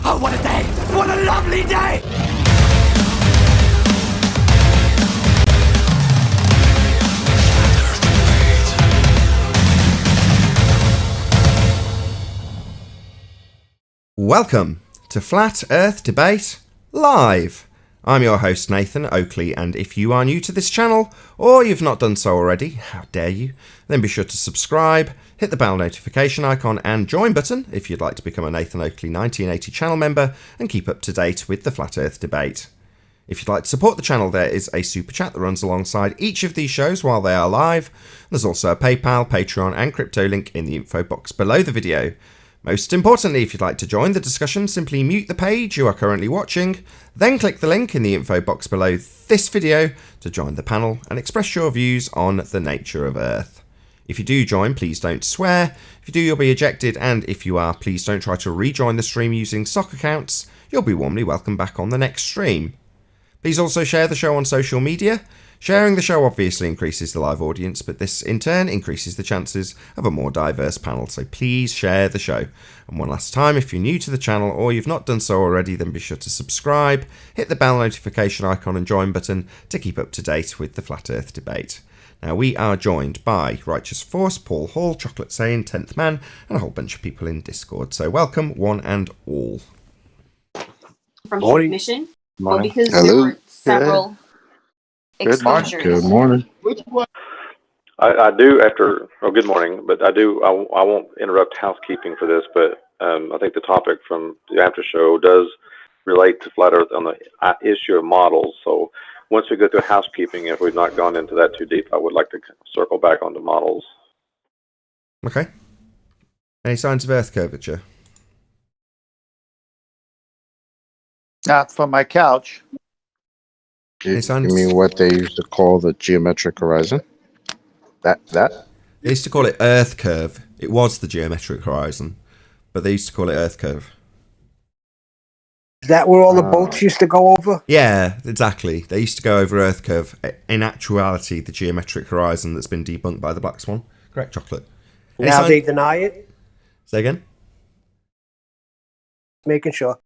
Oh, what a day! What a lovely day! Welcome to Flat Earth Debate Live. I'm your host Nathan Oakley, and if you are new to this channel, or you've not done so already, how dare you, then be sure to subscribe, hit the bell notification icon and join button if you'd like to become a Nathan Oakley 1980 channel member and keep up to date with the Flat Earth Debate. If you'd like to support the channel, there is a super chat that runs alongside each of these shows while they are live. There's also a PayPal, Patreon and crypto link in the info box below the video. Most importantly, if you'd like to join the discussion, simply mute the page you are currently watching, then click the link in the info box below this video to join the panel and express your views on the nature of Earth. If you do join, please don't swear. If you do, you'll be ejected, and if you are, please don't try to rejoin the stream using sock accounts. You'll be warmly welcome back on the next stream. Please also share the show on social media. Sharing the show obviously increases the live audience, but this in turn increases the chances of a more diverse panel, so please share the show. And one last time, if you're new to the channel or you've not done so already, then be sure to subscribe, hit the bell notification icon and join button to keep up to date with the Flat Earth Debate. Now, we are joined by Righteous Force, Paul Hall, Chocolate Sane, 10th Man, and a whole bunch of people in Discord, so welcome one and all. From submission, or because Hello. there were several exposures. Good morning. I do after, oh, good morning, but I won't interrupt housekeeping for this, but I think the topic from the after show does relate to Flat Earth on the issue of models. So once we go through housekeeping, if we've not gone into that too deep, I would like to circle back onto models. Okay. Any signs of Earth curvature? Not from my couch. Any You signs? mean what they used to call the geometric horizon? That? They used to call it Earth curve. It was the geometric horizon, but they used to call it Earth curve. Is that where all the boats used to go over? Yeah, exactly. They used to go over Earth curve. In actuality, the geometric horizon that's been debunked by the Black Swan. Correct, Chocolate. Any Now sign- they deny it? Say again? Making sure.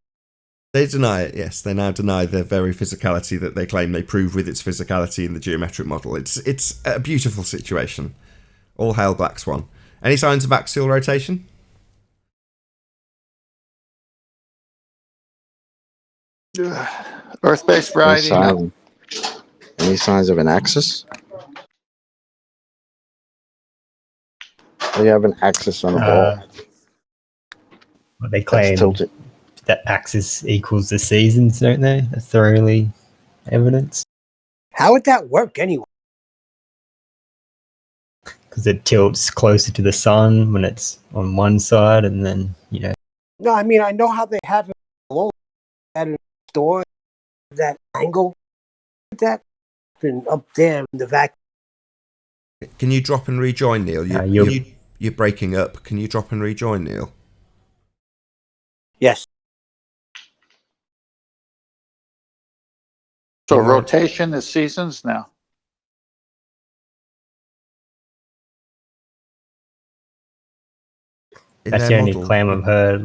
They deny it, yes. They now deny the very physicality that they claim they prove with its physicality in the geometric model. It's a beautiful situation. All hail Black Swan. Any signs of axial rotation? Earth-based variety. No. Any signs of an axis? We have an axis on a ball. They claim That's tilted. that axis equals the seasons, don't they? That's the only evidence. How would that work anyway? Because it tilts closer to the sun when it's on one side, and then, No, I mean, I know how they have it below at a store, that angle. That been up there in the vacuum. Can you drop and rejoin, Neil? You're breaking up. Can you drop and rejoin, Neil? Yes. So rotation is seasons now. In that's the their only model? claim I've heard,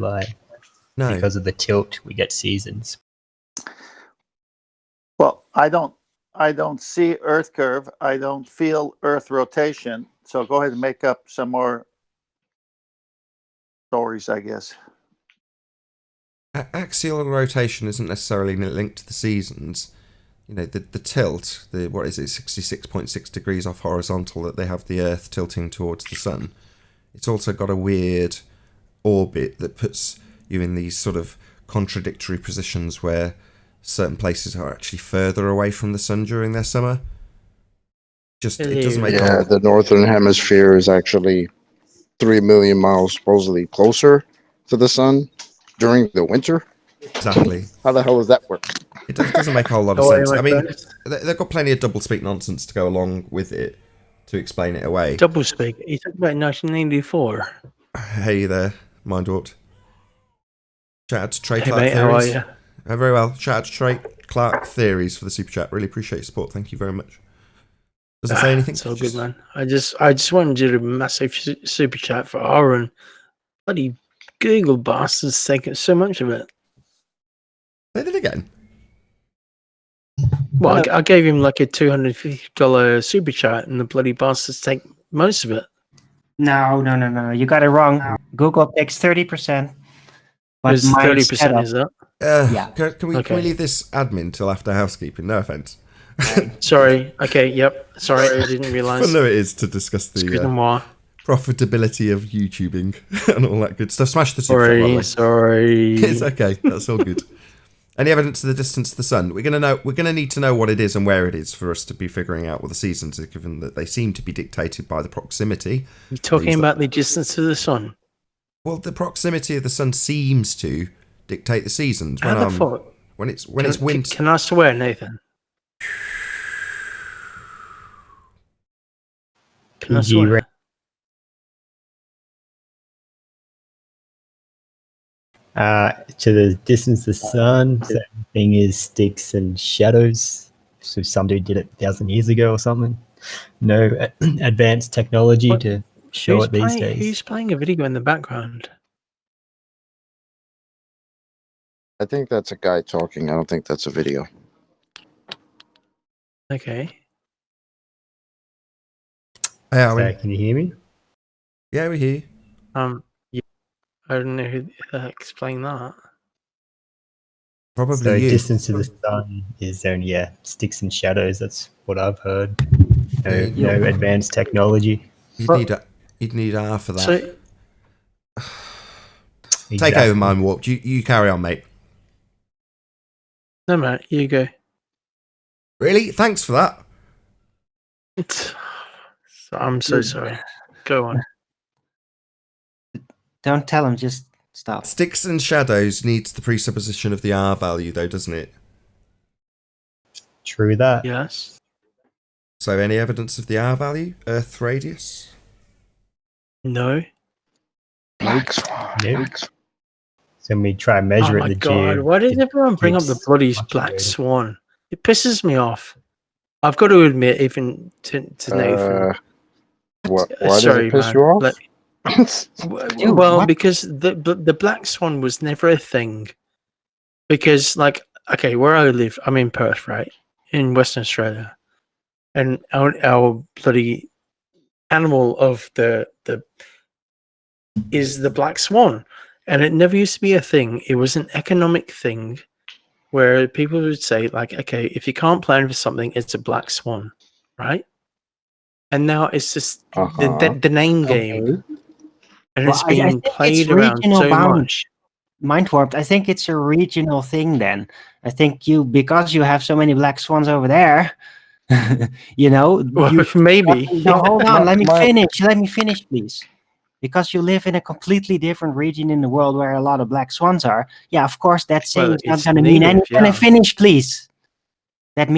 No. because of the tilt, we get seasons. Well, I don't see Earth curve. I don't feel Earth rotation. So go ahead and make up some more stories, I guess. Axial rotation isn't necessarily linked to the seasons. You know, the tilt, what is it, 66.6 degrees off horizontal that they have the Earth tilting towards the sun. It's also got a weird orbit that puts you in these sort of contradictory positions where certain places are actually further away from the sun during their summer. It doesn't make Yeah, the northern hemisphere is actually 3 million miles supposedly closer to the sun during the winter. Exactly. How the hell does that work? It doesn't make a whole lot of sense. I mean, they've got plenty of double-speak nonsense to go along with it to explain it away. Doublespeak? You talking about 1984? Hey there, Mindwort. Shout out to Trey Hey Clark mate, how are Theories. you? Very well. Shout out to Trey Clark Theories for the super chat. Really appreciate your support. Thank you very much. Doesn't say anything. It's all good, man. I just wanted you to massive super chat for Aaron. Bloody Google bastards taking so much of it. Say that again. Well, I gave him like a $250 super chat, and the bloody bastards take most of it. No. You got it wrong. Google takes 30%. But It's my 30%, setup, is that? Yeah. Can we Okay. leave this admin till after housekeeping? No offense. Sorry. Okay, yep. Sorry, I didn't realise. Fun though it is to discuss the Excuse-moi. profitability of YouTubing and all that good stuff. Smash the super chat, by the way. Sorry. It's okay. That's all good. Any evidence of the distance to the sun? We're gonna need to know what it is and where it is for us to be figuring out what the seasons are, given that they seem to be dictated by the proximity. You're talking about the distance to the sun? Well, the proximity of the sun seems to dictate the seasons. How the fuck? When it's winter. Can I swear, Nathan? Can I swear? To the distance of the sun, the thing is sticks and shadows. So some dude did it 1,000 years ago or something. No advanced technology to show it these days. Who's playing a video in the background? I think that's a guy talking. I don't think that's a video. Okay. Yeah, Can you hear me? Yeah, we hear you. Yeah, I don't know who the heck's playing that. Probably So you. distance to the sun is only sticks and shadows. That's what I've heard. No advanced technology. You'd need R for that. So, Take over, Mind Warped. You carry on, mate. no, Matt, you go. Really? Thanks for that. I'm so sorry. Go on. don't tell him, just stop. Sticks and shadows needs the presupposition of the R value, though, doesn't it? True that. Yes. So, any evidence of the R value? Earth radius? No. Black Swan. Nope. So we try and measure Oh my it. god! Why does everyone bring up the bloody Black Swan? It pisses me off. I've got to admit, even to Nathan. Why does sorry, it piss man. you off? Well, because the Black Swan was never a thing. Because, like, okay, where I live, I'm in Perth, right, in Western Australia, and our bloody animal of the is the Black Swan, and it never used to be a thing. It was an economic thing where people would say, like, okay, if you can't plan for something, it's a Black Swan, right? And now it's just the name game, and it's being played around so much. Mind Warped, I think it's a regional thing then. I think because you have so many Black Swans over there, you know. Well, maybe. No, hold on. Let me finish, please. Because you live in a completely different region in the world where a lot of Black Swans are. Yeah, of course, that saying is not going to mean anything. Can I finish, please? That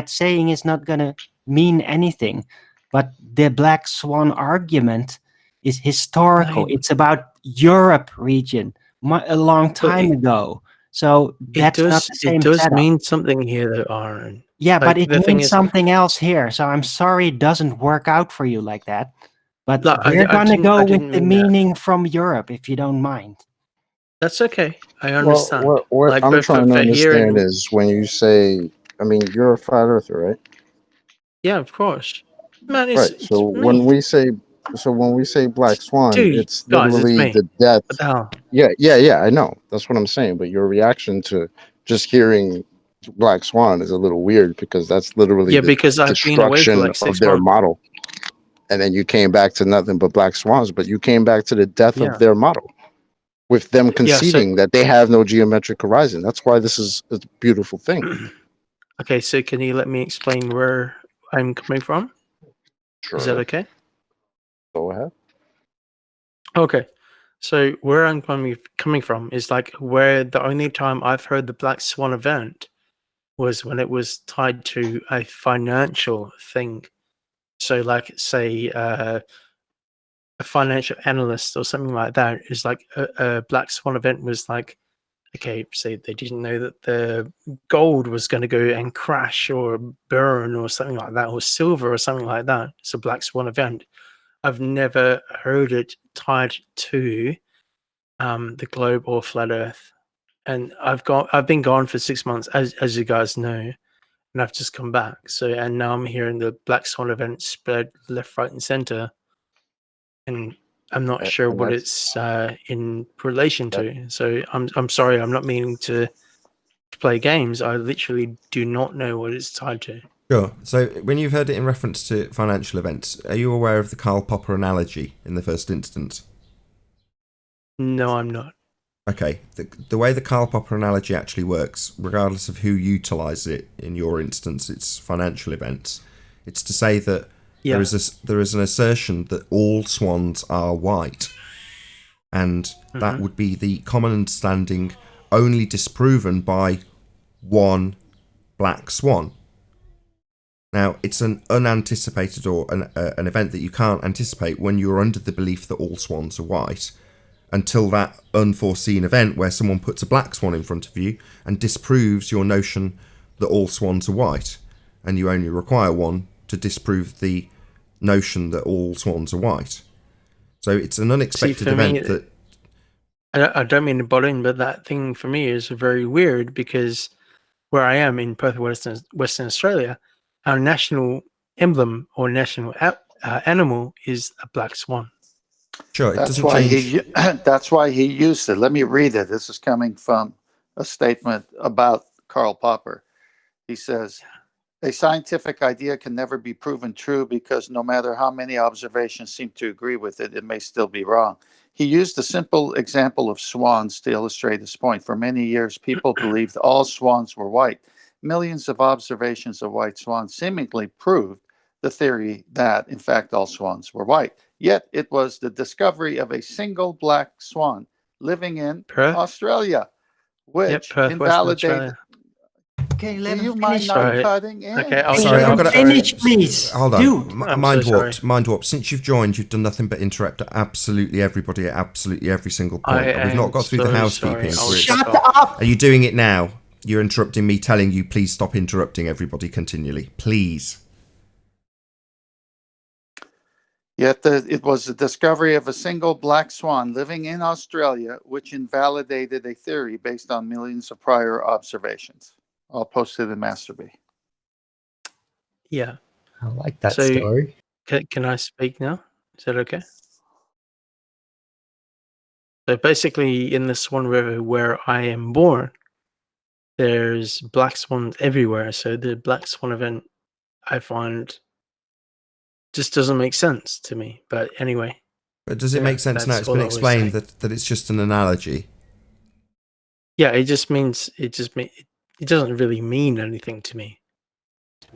saying is not going to mean anything. But the Black Swan argument is historical. Right. It's about Europe region a long time ago. So that's not the same It does setup. mean something here, though, Aaron. Yeah, Like, but it means something else here. So I'm sorry it doesn't work out for you like that. But we're going to go with the meaning from Europe, if you don't mind. That's okay. I understand. What like, I'm trying to understand and, is when you say, I mean, you're a flat earther, right? Yeah, of course. Man, right. So when we say Black Swan, Dude, it's guys, literally it's the death. What the hell? Yeah, I know. That's what I'm saying. But your reaction to just hearing Black Swan is a little weird because that's literally the because I've been away for destruction like 6 of their months. model. And then you came back to nothing but Black Swans, but you came back to the death of their model, with them conceding that they have no geometric horizon. That's why this is a beautiful thing. Okay, so can you let me explain where I'm coming from? Sure. Is that okay? Go ahead. Okay, so where I'm coming from is like where the only time I've heard the Black Swan event was when it was tied to a financial thing. So, like, say, a financial analyst or something like that is like a Black Swan event was like, okay, say they didn't know that the gold was going to go and crash or burn or something like that, or silver or something like that. It's a Black Swan event. I've never heard it tied to the globe or flat Earth. and I've been gone for 6 months, as you guys know, and I've just come back. So, and now I'm hearing the Black Swan event spread left, right, and center, and I'm not sure what it's in relation to. So I'm sorry, I'm not meaning to play games. I literally do not know what it's tied to. Sure. So when you've heard it in reference to financial events, are you aware of the Karl Popper analogy in the first instance? No, I'm not. Okay. The way the Karl Popper analogy actually works, regardless of who utilises it, in your instance, it's financial events. It's to say that there is an assertion that all swans are white, and that would be the common understanding, only disproven by one black swan. Now, it's an unanticipated or an event that you can't anticipate when you're under the belief that all swans are white, until that unforeseen event where someone puts a black swan in front of you and disproves your notion that all swans are white, and you only require one to disprove the notion that all swans are white. So it's an unexpected event that... I don't mean to butt in, but that thing for me is very weird, because where I am in Perth, Western Australia, our national emblem or national animal is a black swan. Sure, it That's doesn't why change. that's why he used it. Let me read it. This is coming from a statement about Karl Popper. He says, a scientific idea can never be proven true because no matter how many observations seem to agree with it, it may still be wrong. He used a simple example of swans to illustrate his point. For many years, people believed all swans were white. Millions of observations of white swans seemingly proved the theory that, in fact, all swans were white. Yet it was the discovery of a single black swan living in Australia, which invalidated... Okay, let Do you him mind finish. not cutting in? Okay, Sorry, I've got to finish, please. Hold on, Dude. mind warped. Since you've joined, you've done nothing but interrupt absolutely everybody at absolutely every single point. We've not got through the housekeeping. Shut up. Are you doing it now? You're interrupting me, telling you please stop interrupting everybody continually, please. Yet it was the discovery of a single black swan living in Australia which invalidated a theory based on millions of prior observations. I'll post it in Master B. Yeah. I like that story. Can I speak now? Is that okay? So basically, in the Swan River where I am born, there's black swans everywhere. So the black swan event, I find, just doesn't make sense to me. But anyway. But does it make sense now? It's been explained that it's just an analogy. Yeah, it doesn't really mean anything to me.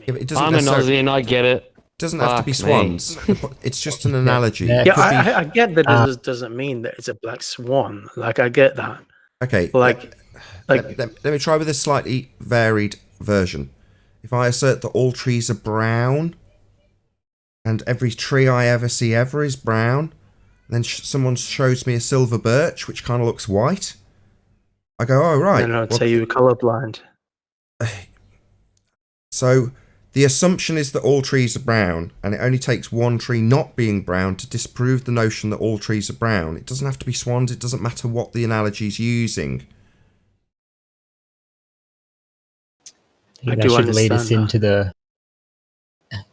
Yeah, it doesn't I'm an Aussie and I get it. It doesn't have to be swans. It's just an analogy. Yeah, I get that it doesn't mean that it's a black swan. Like, I get that. Okay, let me try with a slightly varied version. If I assert that all trees are brown, and every tree I ever see ever is brown, then someone shows me a silver birch, which kind of looks white, I go, oh, right. And I'd say you were colorblind. So the assumption is that all trees are brown, and it only takes one tree not being brown to disprove the notion that all trees are brown. It doesn't have to be swans. It doesn't matter what the analogy is using. I do should lead us into the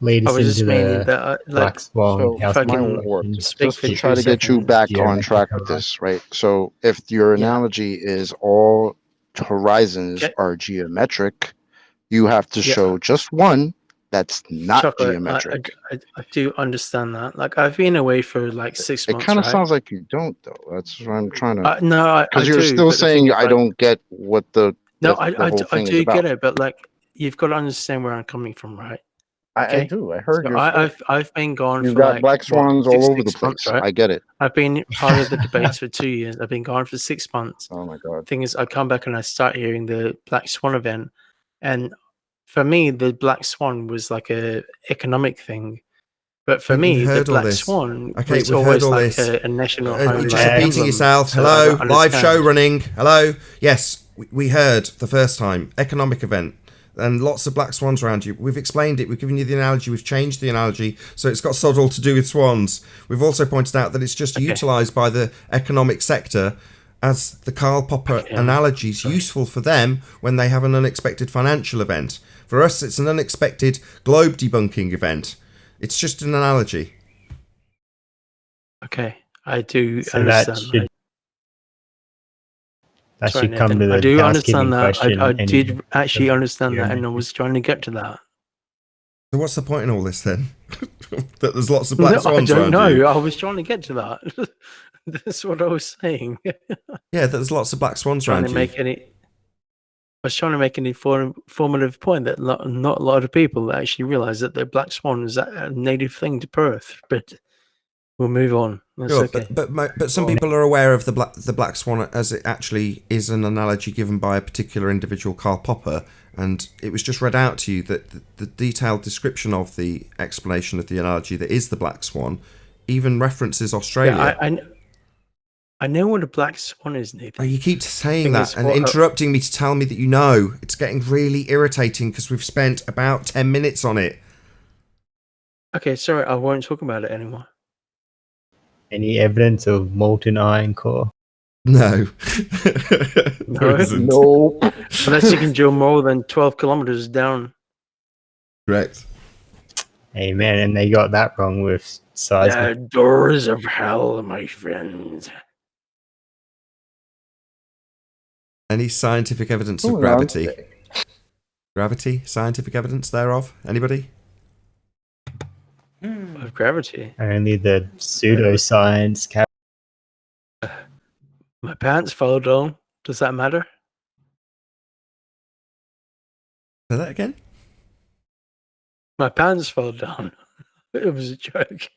black swan. So mine works. Just to try to get you back on track with this, right? So if your analogy is all horizons are geometric, you have to show just one that's not geometric. I do understand that. Like, I've been away for like 6 months. It kind of sounds like you don't, though. That's what I'm trying to. No, because you're still saying I don't get what the. No, I do get it, but like, you've got to understand where I'm coming from, right? Okay? I do. I heard so you. I've been gone. You've for got like, black swans all over the place. Months, right? I get it. I've been part of the debates for 2 years. I've been gone for 6 months. Oh my god. Thing is, I come back and I start hearing the black swan event, and for me, the black swan was like a economic thing. But for me, the black swan was always like a national home. You're just repeating yourself. Hello, live show running. Hello. Yes, we heard the first time. Economic event. And lots of black swans around you. We've explained it. We've given you the analogy. We've changed the analogy. So it's got sod all to do with swans. We've also pointed out that it's just utilised by the economic sector as the Karl Popper analogy is useful for them when they have an unexpected financial event. For us, it's an unexpected globe debunking event. It's just an analogy. Okay, I do So understand. That Sorry, should come Nathan. to I the do housekeeping understand that. question. I did actually understand that, and I was trying to get to that. So what's the point in all this then? That there's lots of black No, I swans don't around know. you? I was trying to get to that. That's what I was saying. Yeah, there's lots of black swans trying around to you. make any. I was trying to make an informative point that not a lot of people actually realise that the black swan is a native thing to Perth. But we'll move on. That's Sure, okay. but some people are aware of the black swan as it actually is an analogy given by a particular individual, Karl Popper, and it was just read out to you that the detailed description of the explanation of the analogy that is the black swan even references Australia. Yeah, I know what a black swan is, Nathan. Oh, you keep saying that and interrupting me to tell me that you know. It's getting really irritating because we've spent about 10 minutes on it. Okay, sorry, I won't talk about it anymore. Any evidence of molten iron core? No. No. Unless you can drill more than 12 kilometers down. Correct. Hey man, and they got that wrong with seismic. The doors of hell, my friends. Any scientific evidence of gravity? Gravity? Scientific evidence thereof? Anybody? Of gravity? Only the pseudoscience. My pants fell down. Does that matter? Say that again? My pants fell down. It was a joke.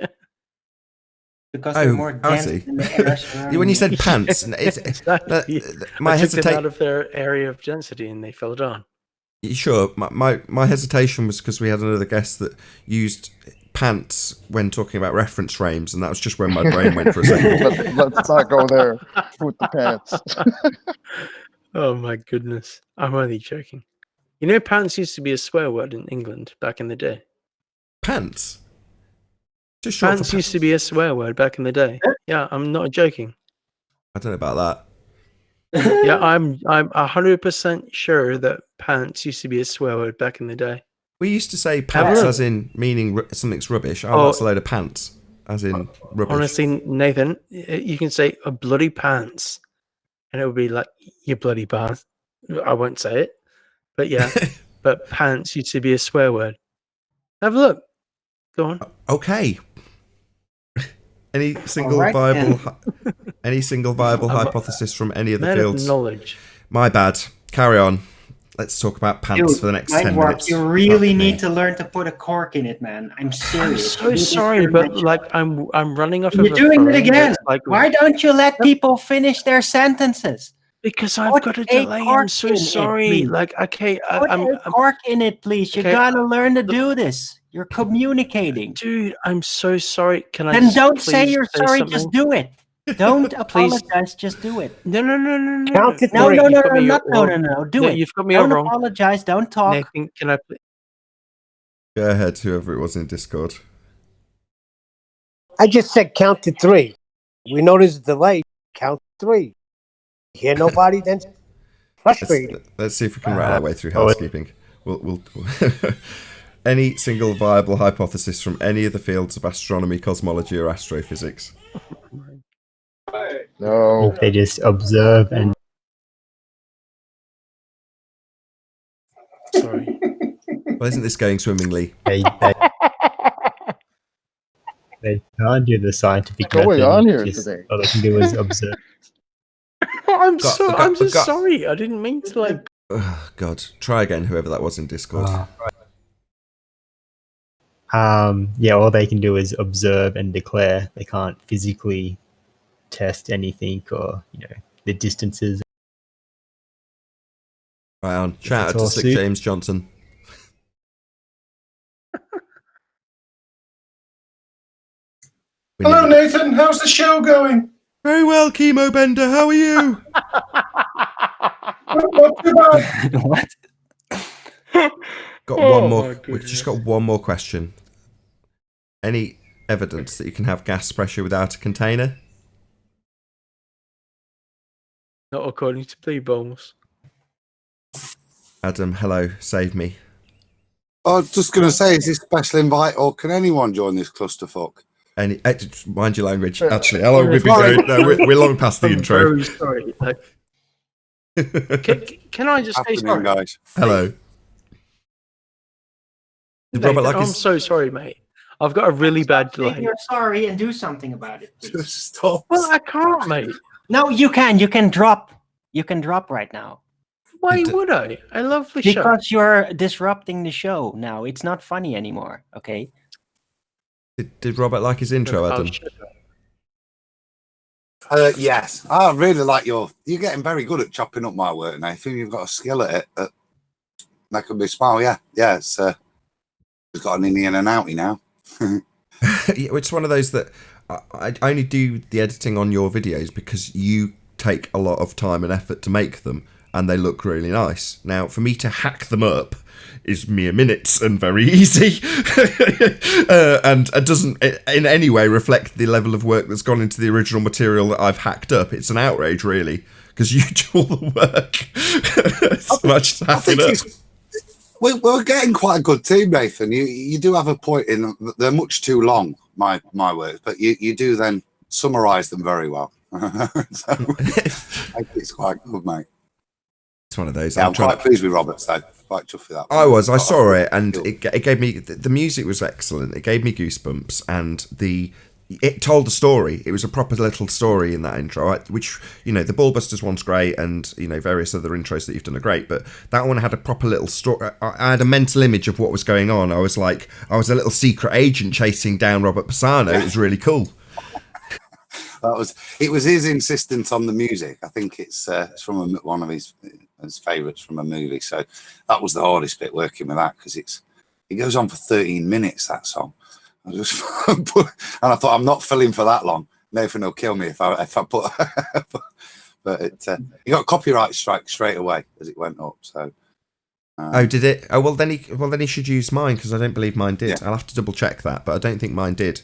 Because they're more dense than the air surrounding when you said you. pants, Exactly. my I took them hesitation out of their area of density and they fell down. Sure, my hesitation was because we had another guest that used pants when talking about reference frames, and that was just when my brain went for a second. Let's not go there with the pants. Oh my goodness. I'm only joking. You know, pants used to be a swear word in England back in the day. Pants? Just short Pants for used to be a swear word back in the day. Yeah, I'm not joking. I don't know about that. Yeah, I'm 100% sure that pants used to be a swear word back in the day. We used to say pants as in meaning something's rubbish. Oh, that's a load of pants, as in rubbish. Honestly, Nathan, you can say a bloody pants, and it would be like, you bloody pants. I won't say it, but yeah. But pants used to be a swear word. Have a look. Go on. Okay. Any single viable hypothesis from any of the fields? Knowledge. My bad. Carry on. Let's talk about pants for the next 10 minutes. You really need to learn to put a cork in it, man. I'm serious. I'm so sorry, but like I'm running off. You're doing it again. Like, why don't you let people finish their sentences? Because I've got a delay. I'm so sorry. Like, okay, put a cork in it, please. You gotta learn to do this. You're communicating, dude. I'm so sorry. Can I? Then don't say you're sorry. Just do it. Don't apologize. Just do it. No. Count to three. No. Do it. You've got me all wrong. Don't apologize. Don't talk. Nathan, can I? Go ahead, whoever it was in Discord. I just said count to three. We know there's a delay. Count to three. Hear nobody? Then frustrating. Let's see if we can rattle our way through housekeeping. We'll any single viable hypothesis from any of the fields of astronomy, cosmology, or astrophysics? No. They just observe and. Sorry. Well, isn't this going swimmingly? They can't do the scientific What's going on here just, today? All they can do is observe. I'm so sorry. I didn't mean to like. Oh, God, try again. Whoever that was in Discord. Yeah, all they can do is observe and declare. They can't physically test anything or the distances. Right on. Shout out to Slick James Johnson. Hello, Nathan. How's the show going? Very well, Chemo Bender. How are you? Not too bad. What? Got one more. We've just got one more question. Any evidence that you can have gas pressure without a container? Not according to Blue Balls. Adam, hello, save me. I was just going to say, is this special invite or can anyone join this clusterfuck? Mind your language. Actually, how long have we been going? No, we're long past the intro. Very sorry. Can I just say sorry? Guys. Hello. Did Robert like I'm so sorry, mate. I've got a really bad delay. You're sorry and do something about it. Please. Just stop. Well, I can't, mate. No, you can. You can drop. You can drop right now. Why would I? I love the show. Because you're disrupting the show now. It's not funny anymore. Okay. Did Robert like his intro, Adam? Yes, I really like you're getting very good at chopping up my work, Nathan. You've got a skill at it. That could be smile. Yeah. It's got an innie and an outie now. It's one of those that I only do the editing on your videos because you take a lot of time and effort to make them, and they look really nice. Now, for me to hack them up is mere minutes and very easy, and it doesn't in any way reflect the level of work that's gone into the original material that I've hacked up. It's an outrage, really, because you do all the work. So much to hack it up. We're getting quite a good team, Nathan. You do have a point in that they're much too long, my words, but you do then summarise them very well. So, I think it's quite good, mate. It's one of those. Yeah, I'm quite pleased with Robert's though. Quite chuffed with that. I saw it, and it gave me the music was excellent. It gave me goosebumps, and it told a story. It was a proper little story in that intro, which, the Ballbusters one's great, and various other intros that you've done are great, but that one had a proper little story. I had a mental image of what was going on. I was a little secret agent chasing down Robert Pisano. It was really cool. It was his insistence on the music. I think it's from one of his favourites from a movie. So that was the hardest bit, working with that, because it goes on for 13 minutes, that song. And I thought, I'm not filling for that long. Nathan will kill me if I put. But he got a copyright strike straight away as it went up. So. Oh, did it? Oh, well then he should use mine, because I don't believe mine did. Yeah. I'll have to double check that, but I don't think mine did.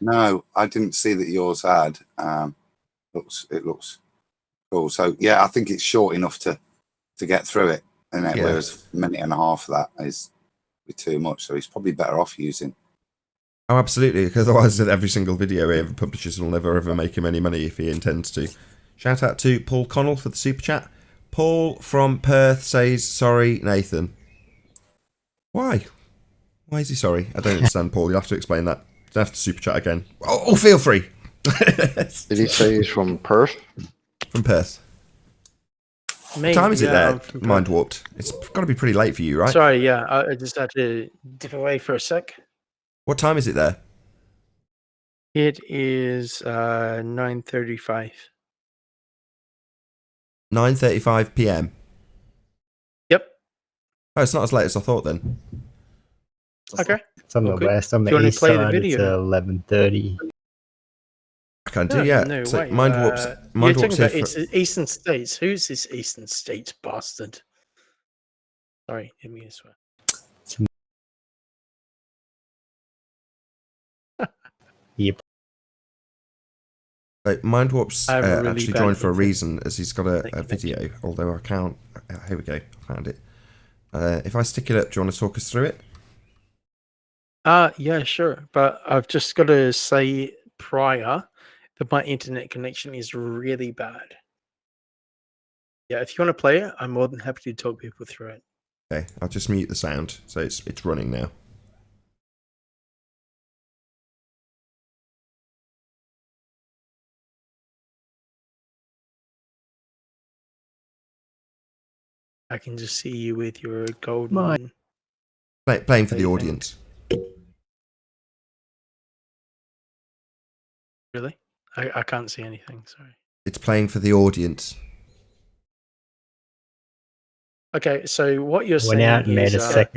No, I didn't see that yours had. It looks cool. So yeah, I think it's short enough to get through it, and whereas a minute and a half of that is too much. So he's probably better off using. Oh, absolutely, because otherwise every single video he ever publishes will never ever make him any money if he intends to. Shout out to Paul Connell for the super chat. Paul from Perth says, "Sorry, Nathan." Why? Why is he sorry? I don't understand, Paul. You'll have to explain that. You have to super chat again. Oh, feel free. Did he say he's from Perth? From Perth. What time is it there? Mind warped. It's got to be pretty late for you, right? Sorry, yeah. I just had to dip away for a sec. What time is it there? It is 9:35. 9:35 p.m. Yep. Oh, it's not as late as I thought then. Okay. It's on the west. On the east side, it's 11:30. I can do, yeah. No so way. Mind warps. Mind you're warps talking about it's Eastern States. Who's this Eastern States bastard? Sorry, hit me this way. Yep. So Mind warps really actually joined for a reason, as he's got a video. Although I can't. Here we go. I found it. If I stick it up, do you want to talk us through it? Yeah, sure. But I've just got to say prior that my internet connection is really bad. Yeah, if you want to play it, I'm more than happy to talk people through it. Okay, I'll just mute the sound. So it's running now. I can just see you with your golden... Playing for the audience. Really? I can't see anything, sorry. It's playing for the audience. Okay, so what you're saying is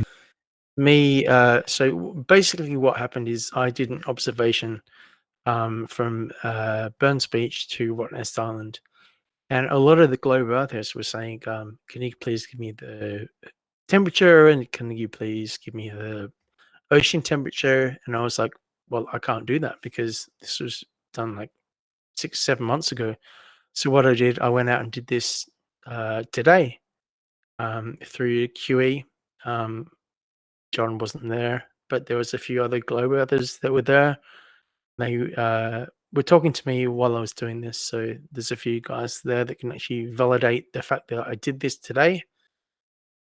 me. So basically, what happened is I did an observation from Burns Beach to Rottnest Island, and a lot of the globe earthers were saying, "Can you please give me the temperature, and can you please give me the ocean temperature?" And I was like, "Well, I can't do that because this was done like 6-7 months ago." So what I did, I went out and did this today through QE. John wasn't there, but there was a few other Globe Earthers that were there. They were talking to me while I was doing this, so there's a few guys there that can actually validate the fact that I did this today.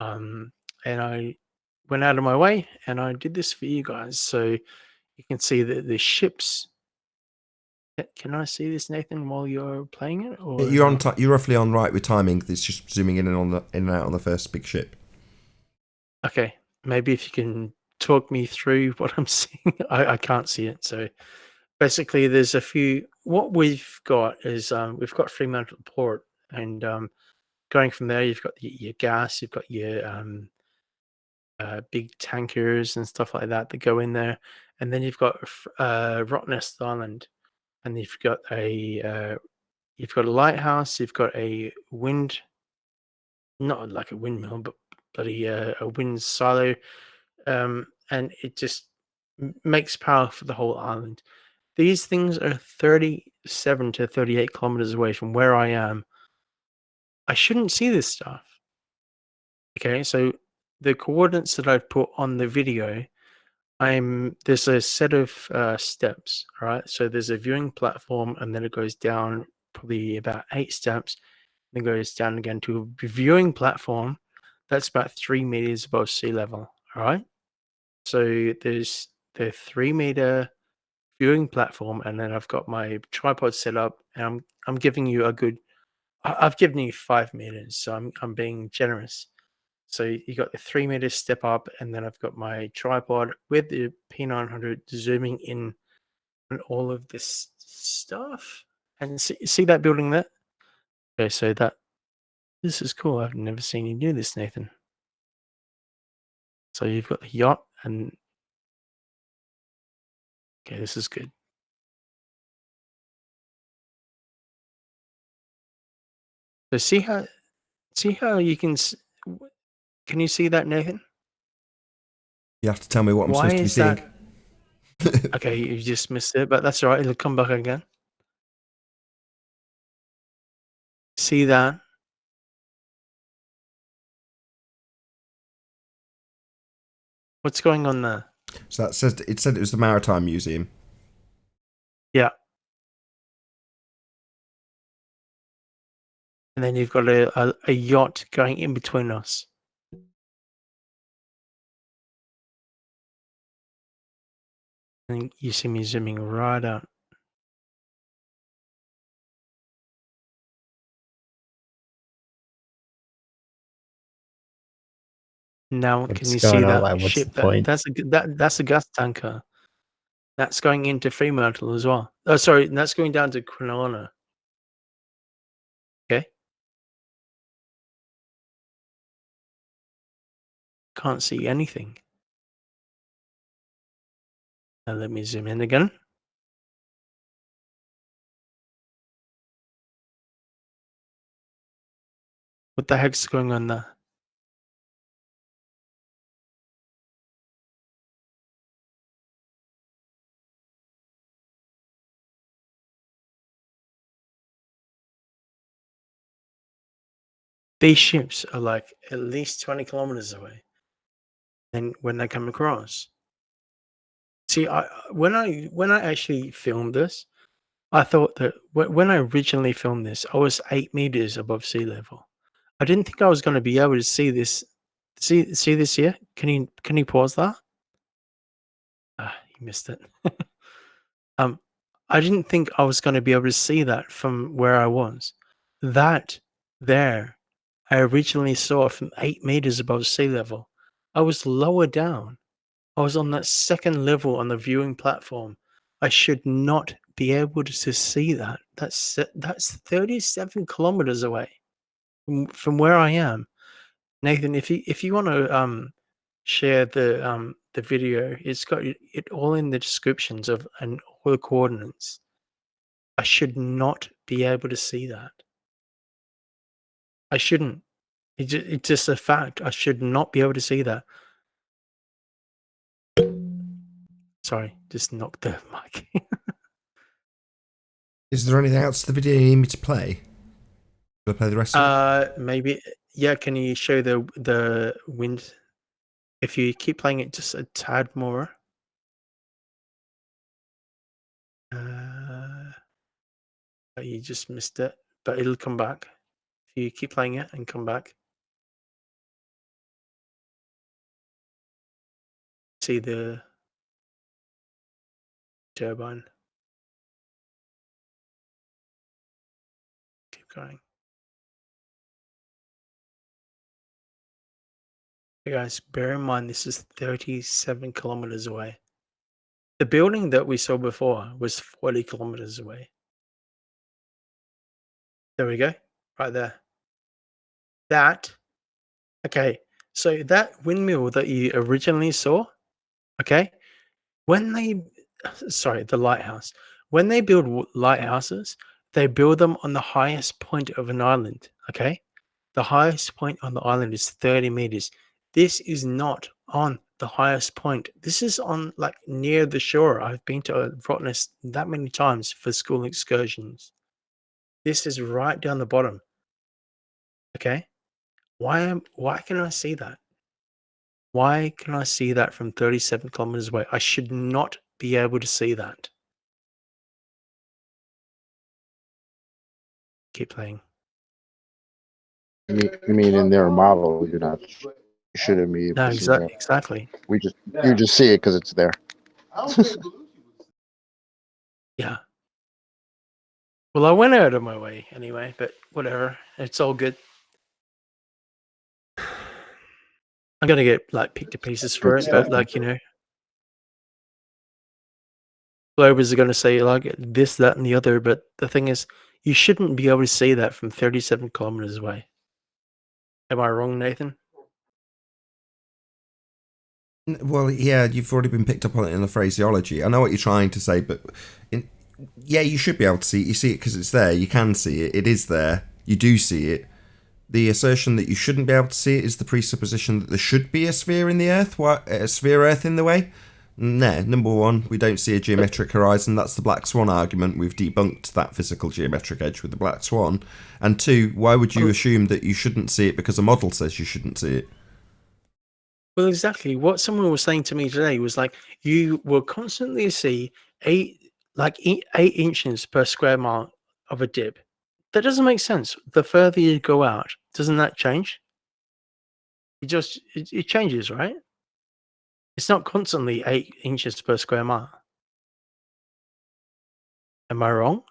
And I went out of my way and I did this for you guys, so you can see that the ships. Can I see this, Nathan, while you're playing it? Or you're on. You're roughly on right with timing. It's just zooming in and out on the first big ship. Okay, maybe if you can talk me through what I'm seeing. I can't see it. So basically, there's a few. What we've got is we've got Fremantle Port, and going from there, you've got your gas, you've got your big tankers and stuff like that that go in there, and then you've got Rottnest Island, and you've got a lighthouse, you've got a wind, not like a windmill, but bloody a wind silo, and it just makes power for the whole island. These things are 37 to 38 kilometers away from where I am. I shouldn't see this stuff. Okay, so the coordinates that I've put on the video, there's a set of steps, all right? So there's a viewing platform, and then it goes down probably about 8 steps, and it goes down again to a viewing platform that's about 3 meters above sea level, all right? So there's the 3-meter viewing platform, and then I've got my tripod set up, and I'm giving you a good. I've given you 5 meters, so I'm being generous. So you got the 3 meter step up, and then I've got my tripod with the P900 zooming in on all of this stuff. And see that building there? Okay, so this is cool. I've never seen you do this, Nathan. So you've got the yacht, and okay, this is good. So see how you can you see that, Nathan? You have to tell me what I'm Why supposed to be seeing. Okay, you just missed it, but that's all right. It'll come back again. See that? What's going on there? So it said it was the Maritime Museum. Yeah. And then you've got a yacht going in between us. And you see me zooming right out. Now, can you see that ship? That's a gas tanker. That's going into Fremantle as well. Oh, sorry, that's going down to Cronulla. Okay. Can't see anything. Now let me zoom in again. What the heck's going on there? These ships are like at least 20 kilometers away. And when they come across. See, when I actually filmed this, I thought that when I originally filmed this, I was 8 meters above sea level. I didn't think I was going to be able to see this. See this here? Can you pause that? You missed it. I didn't think I was going to be able to see that from where I was. That there, I originally saw from 8 meters above sea level. I was lower down. I was on that second level on the viewing platform. I should not be able to see that. That's 37 kilometers away from where I am. Nathan, if you want to share the video, it's got it all in the descriptions and all the coordinates. I should not be able to see that. I shouldn't. It's just a fact. I should not be able to see that. Sorry, just knocked the mic. Is there anything else to the video you need me to play? Should I play the rest of it? Maybe. Yeah, can you show the wind? If you keep playing it just a tad more. You just missed it, but it'll come back. If you keep playing it and come back. See the turbine. Keep going. Hey guys, bear in mind this is 37 kilometers away. The building that we saw before was 40 kilometers away. There we go, right there. Okay, so that windmill that you originally saw, okay, the lighthouse. When they build lighthouses, they build them on the highest point of an island, okay? The highest point on the island is 30 meters. This is not on the highest point. This is on like near the shore. I've been to Rottnest that many times for school excursions. This is right down the bottom. Okay? Why can I see that? Why can I see that from 37 kilometers away? I should not be able to see that. Keep playing. You mean in their model, you're not. You shouldn't be able No, to see that. exactly. You just see it because it's there. Yeah. Well, I went out of my way anyway, but whatever. It's all good. I'm gonna get like picked to pieces for it, but like Globers are gonna say like this, that, and the other. But the thing is, you shouldn't be able to see that from 37 kilometers away. Am I wrong, Nathan? Well, yeah, you've already been picked up on it in the phraseology. I know what you're trying to say, but yeah, you should be able to see it. You see it because it's there. You can see it. It is there. You do see it. The assertion that you shouldn't be able to see it is the presupposition that there should be a sphere in the Earth, a sphere Earth in the way. Nah, number one, we don't see a geometric horizon. That's the Black Swan argument. We've debunked that physical geometric edge with the Black Swan. And two, why would you assume that you shouldn't see it because a model says you shouldn't see it? Well, exactly. What someone was saying to me today was like, you will constantly see 8 inches per square mile of a dip. That doesn't make sense. The further you go out, doesn't that change? It changes, right? It's not constantly 8 inches per square mile. Am I wrong?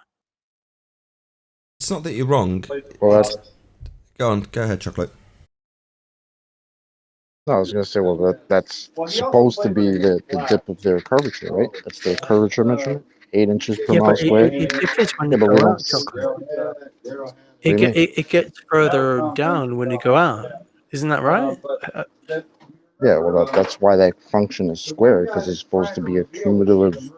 It's not that you're wrong. Well, Go on, go ahead, Chocolate. No, I was gonna say, well, that's supposed to be the dip of their curvature, right? That's their curvature measurement, 8 inches per mile But squared. it differs when Yeah, you but we go don't. out, Chocolate. What do you mean? It gets further down when you go out. Isn't that right? Yeah, well, that's why that function is squared, because it's supposed to be a cumulative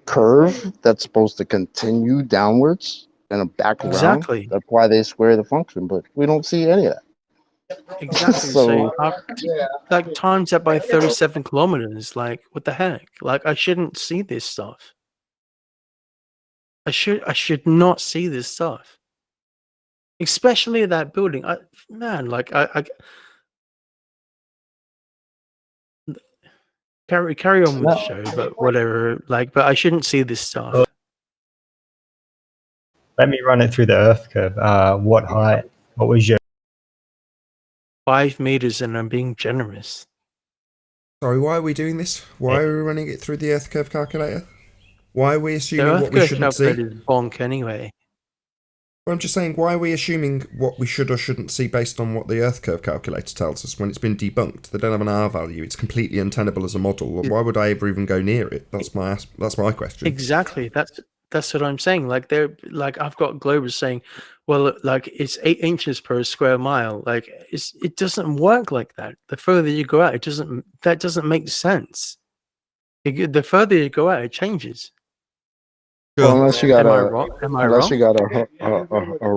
curve that's supposed to continue downwards and back around. Exactly. That's why they square the function, but we don't see any of that. Exactly. So, like times that by 37 kilometers. Like, what the heck? Like, I shouldn't see this stuff. I should not see this stuff. Especially that building. Carry on with the show, but whatever. Like, but I shouldn't see this stuff. Let me run it through the Earth curve. What height? What was your 5 meters, and I'm being generous. Sorry, why are we doing this? Why are we running it through the Earth curve calculator? Why are we The assuming Earth what we curve shouldn't see? calculator is bonk anyway. Well, I'm just saying, why are we assuming what we should or shouldn't see based on what the Earth curve calculator tells us when it's been debunked? They don't have an R value. It's completely untenable as a model. Well, why would I ever even go near it? That's my question. Exactly. That's what I'm saying. Like I've got Globers saying, well, like it's 8 inches per square mile. Like it doesn't work like that. The further you go out, that doesn't make sense. The further you go out, it changes. well, unless you got you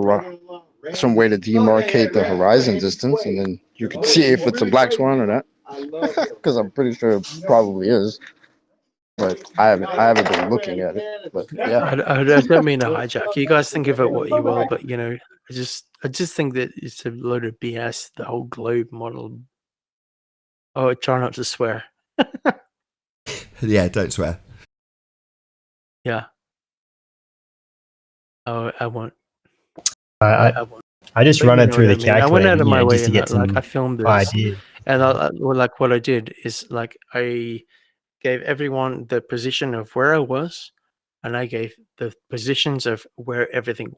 got some way to demarcate the horizon distance, and then you can see if it's a black swan or not. Because I'm pretty sure it probably is. but I haven't been looking at it. But yeah, I don't mean to hijack. You guys think of it what you will, but I just think that it's a load of BS. The whole globe model. Oh, try not to swear. Yeah, don't swear. Yeah. Oh, I won't. I just run it through the calculator. I went out of my way just to get some I filmed this, idea. and like what I did is like I gave everyone the position of where I was, and I gave the positions of where everything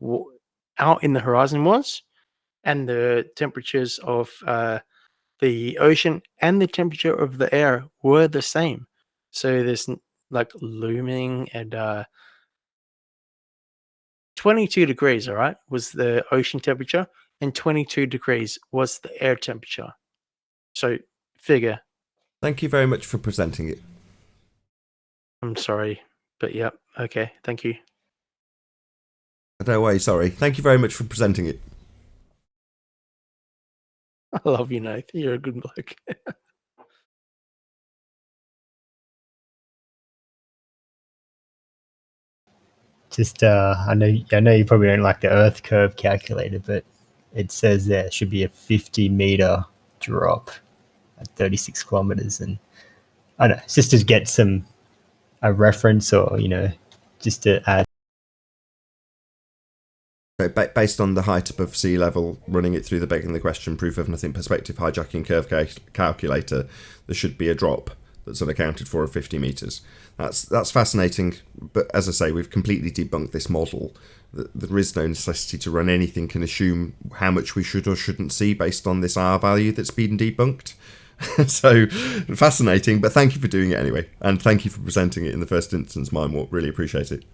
out in the horizon was, and the temperatures of the ocean and the temperature of the air were the same. So there's like looming and 22 degrees, all right, was the ocean temperature, and 22 degrees was the air temperature. So figure. Thank you very much for presenting it. I'm sorry, but yeah, okay, thank you. No way, sorry. Thank you very much for presenting it. I love you, Nathan. You're a good bloke. Just I know you probably don't like the Earth curve calculator, but it says there should be a 50-meter drop at 36 kilometers, and I don't know, it's just to get a reference, or just to add. Based on the height above sea level, running it through the begging the question, proof of nothing perspective hijacking curve calculator, there should be a drop that's unaccounted for of 50 meters. That's fascinating, but as I say, we've completely debunked this model. There is no necessity to run anything and assume how much we should or shouldn't see based on this R value that's been debunked. So fascinating, but thank you for doing it anyway, and thank you for presenting it in the first instance, Mindwarp. Really appreciate it.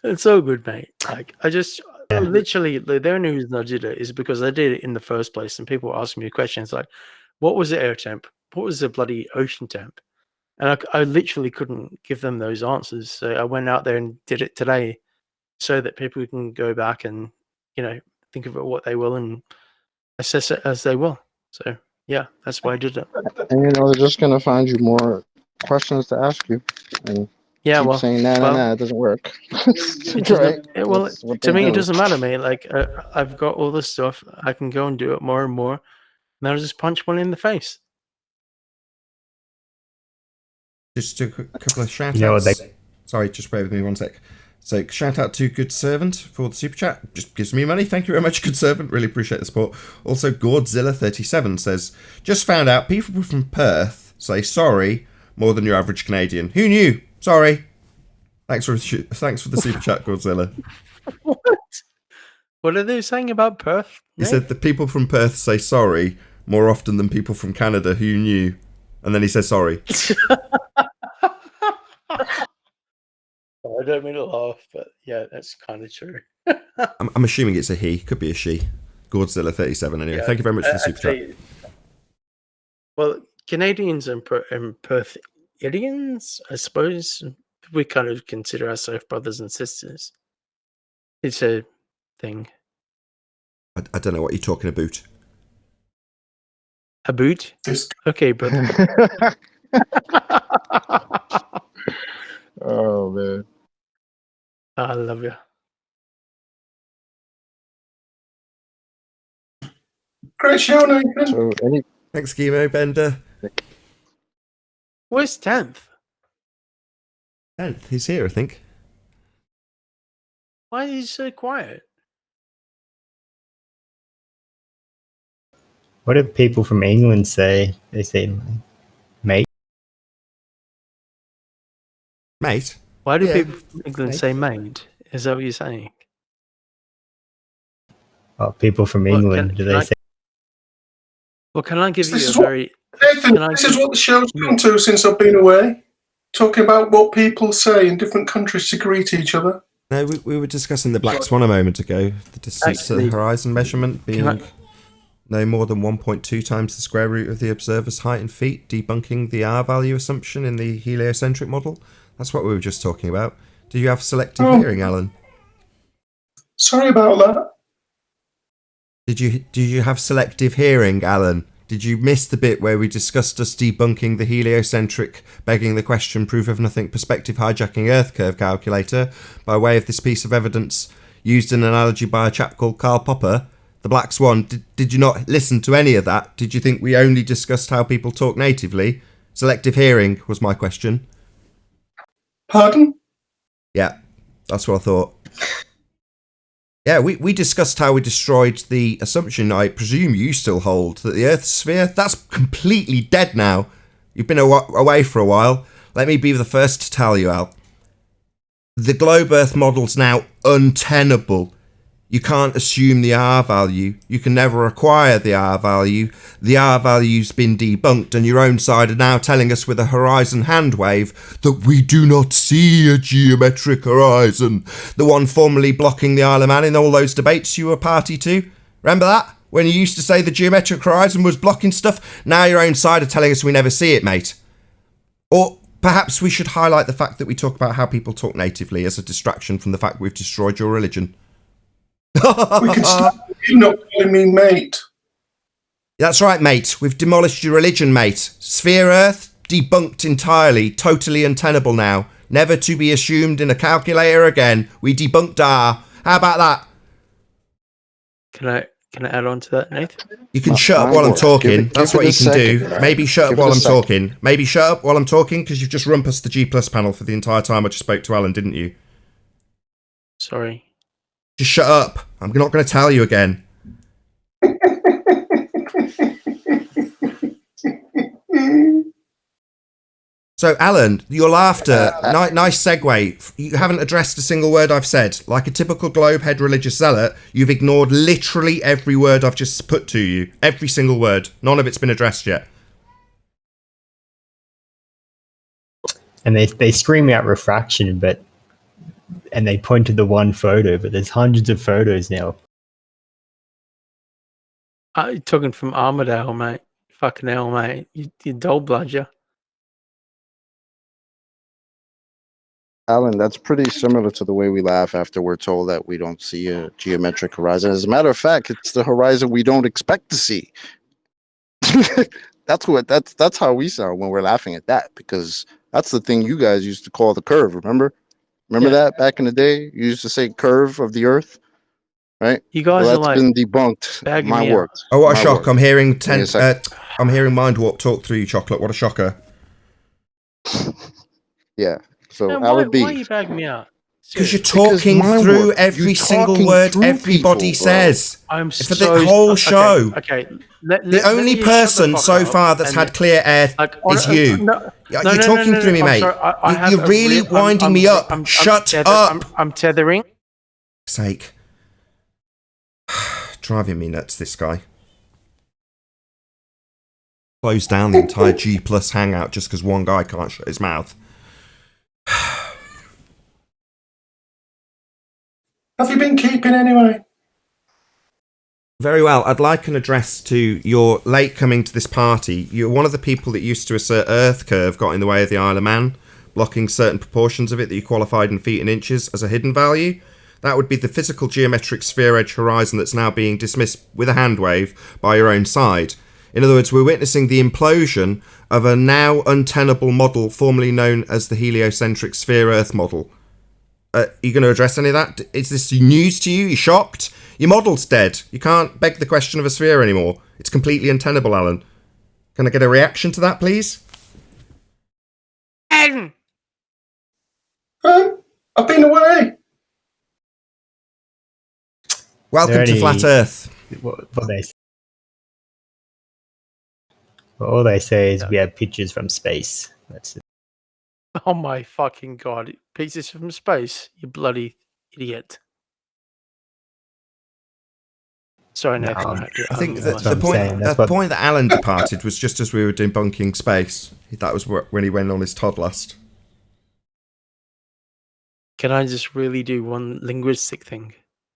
It's so good, mate. Like, literally, the only reason I did it is because I did it in the first place, and people were asking me questions like, what was the air temp? What was the bloody ocean temp? And I literally couldn't give them those answers. So I went out there and did it today so that people can go back and, think of it what they will and assess it as they will. So, yeah, that's why I did it. and they're just going to find you more questions to ask you. And keep saying nah, it doesn't work. Right? To me, it doesn't matter, mate. Like, I've got all this stuff. I can go and do it more and more. And I'll just punch one in the face. Just a couple of shout outs. Sorry, just bear with me 1 sec. So, shout out to Good Servant for the super chat. Just gives me money. Thank you very much, Good Servant. Really appreciate the support. Also, Godzilla37 says, just found out people from Perth say sorry more than your average Canadian. Who knew? Sorry. Thanks for the super chat, Godzilla. What are they saying about Perth? He said the people from Perth say sorry more often than people from Canada. Who knew? And then he says sorry. I don't mean to laugh, but yeah, that's kind of true. I'm assuming it's a he. Could be a she. Godzilla37 anyway. Thank you very much for the super chat. Well, Canadians and Perthians, I suppose, we kind of consider ourselves brothers and sisters. It's a thing. I don't know what you're talking about. A boot? Okay, brother. Oh, man. I love you. Great show, Nathan. So, Thanks, Chemo Bender. Where's 10th? 10th, he's here, I think. Why is he so quiet? What do people from England say? They say, mate. Mate? Why do people from England say mate? Is that what you're saying? Oh, people from England, do they say? Well, can I give you This a is what, very... Nathan, this is what the show's come to since I've been away. Talking about what people say in different countries to greet each other. No, we were discussing the Black Swan a moment ago. The distance to the horizon measurement being no more than 1.2 times the square root of the observer's height in feet, debunking the R value assumption in the heliocentric model. That's what we were just talking about. Do you have selective hearing, Alan? Sorry about that. Did you have selective hearing, Alan? Did you miss the bit where we discussed us debunking the heliocentric, begging the question, proof of nothing, perspective hijacking Earth curve calculator by way of this piece of evidence used in an analogy by a chap called Karl Popper, the Black Swan? Did you not listen to any of that? Did you think we only discussed how people talk natively? Selective hearing was my question. Pardon? Yeah, that's what I thought. Yeah, we discussed how we destroyed the assumption, I presume you still hold, that the Earth's sphere, that's completely dead now. You've been away for a while. Let me be the first to tell you, Al. The globe Earth model's now untenable. You can't assume the R value. You can never acquire the R value. The R value's been debunked, and your own side are now telling us with a horizon hand wave that we do not see a geometric horizon. The one formerly blocking the Isle of Man in all those debates you were party to. Remember that? When you used to say the geometric horizon was blocking stuff? Now your own side are telling us we never see it, mate. Or perhaps we should highlight the fact that we talk about how people talk natively as a distraction from the fact we've destroyed your religion. We can stop you not calling me mate. That's right, mate. We've demolished your religion, mate. Sphere Earth, debunked entirely, totally untenable now. Never to be assumed in a calculator again. We debunked R. How about that? Can I add on to that, Nathan? You can shut up while I'm talking. That's what you can do. Maybe shut up while I'm talking. Maybe shut up while I'm talking, because you've just rumpused the G+ panel for the entire time I just spoke to Alan, didn't you? Sorry. Just shut up. I'm not going to tell you again. So, Alan, your laughter, nice segue. You haven't addressed a single word I've said. Like a typical globehead religious zealot, you've ignored literally every word I've just put to you. Every single word. None of it's been addressed yet. And they scream out refraction, and they point to the one photo, but there's hundreds of photos now. You're talking from Armadale, mate. Fucking hell, mate. You dull bludger. Alan, that's pretty similar to the way we laugh after we're told that we don't see a geometric horizon. As a matter of fact, it's the horizon we don't expect to see. That's how we sound when we're laughing at that, because that's the thing you guys used to call the curve, remember? Remember that back in the day? You used to say curve of the Earth, right? You guys are that's been debunked. My words. Oh, what a shock! I'm hearing I'm hearing Mind Warp talk through you, Chocolate. What a shocker! Yeah. So No, Alan B. why are you bagging me out? Because you're talking through every single word everybody says. For the whole show. Okay. The only person so far that's had clear air is you. You're talking through me, mate. You're really winding me up. Shut up. I'm tethering. Sake. Driving me nuts, this guy. Close down the entire G+ hangout just because one guy can't shut his mouth. Have you been keeping anyway? Very well. I'd like an address to your late coming to this party. You're one of the people that used to assert Earth curve got in the way of the Isle of Man, blocking certain proportions of it that you qualified in feet and inches as a hidden value. That would be the physical geometric sphere edge horizon that's now being dismissed with a hand wave by your own side. In other words, we're witnessing the implosion of a now untenable model formerly known as the heliocentric sphere Earth model. Are you going to address any of that? Is this news to you? You're shocked? Your model's dead. You can't beg the question of a sphere anymore. It's completely untenable, Alan. Can I get a reaction to that, please? I've been away. Welcome to Flat Earth. All they say is we have pictures from space. That's it. Oh my fucking god. Pieces from space, you bloody idiot. Sorry, Nathan. I think the point that Alan departed was just as we were debunking space. That was when he went on his Todd lust. Can I just really do one linguistic thing?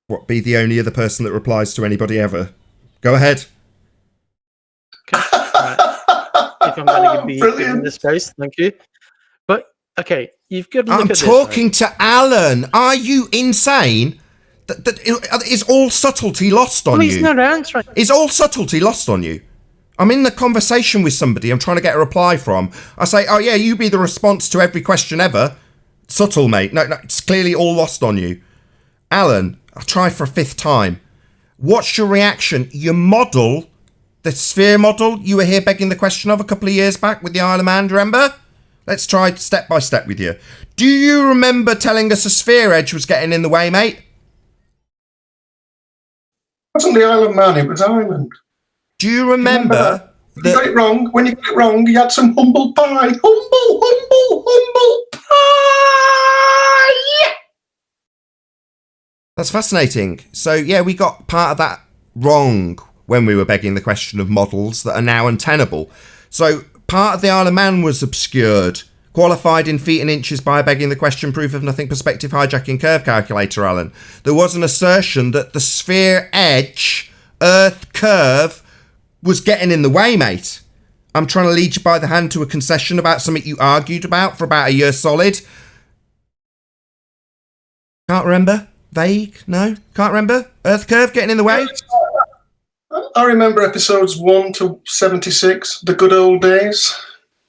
What, be the only other person that replies to anybody ever? Go ahead. Okay. If I'm going to be given the space, thank you. But, okay, you've got to look at this. I'm talking to Alan. Are you insane? Is all subtlety lost on you? He's not answering. Is all subtlety lost on you? I'm in the conversation with somebody I'm trying to get a reply from. I say, oh yeah, you be the response to every question ever. Subtle, mate. No, it's clearly all lost on you. Alan, I'll try for a 5th time. What's your reaction? Your model, the sphere model you were here begging the question of a couple of years back with the Isle of Man, do you remember? Let's try step by step with you. Do you remember telling us a sphere edge was getting in the way, mate? It wasn't the Isle of Man, it was Ireland. Do you remember that? You got it wrong. When you got it wrong, you had some humble pie. Humble pie! That's fascinating. So, yeah, we got part of that wrong when we were begging the question of models that are now untenable. So, part of the Isle of Man was obscured, qualified in feet and inches by begging the question proof of nothing perspective hijacking curve calculator, Alan. There was an assertion that the sphere edge, Earth curve, was getting in the way, mate. I'm trying to lead you by the hand to a concession about something you argued about for about a year solid. Can't remember? Vague? No? Can't remember? Earth curve getting in the way? I remember episodes 1 to 76, the good old days.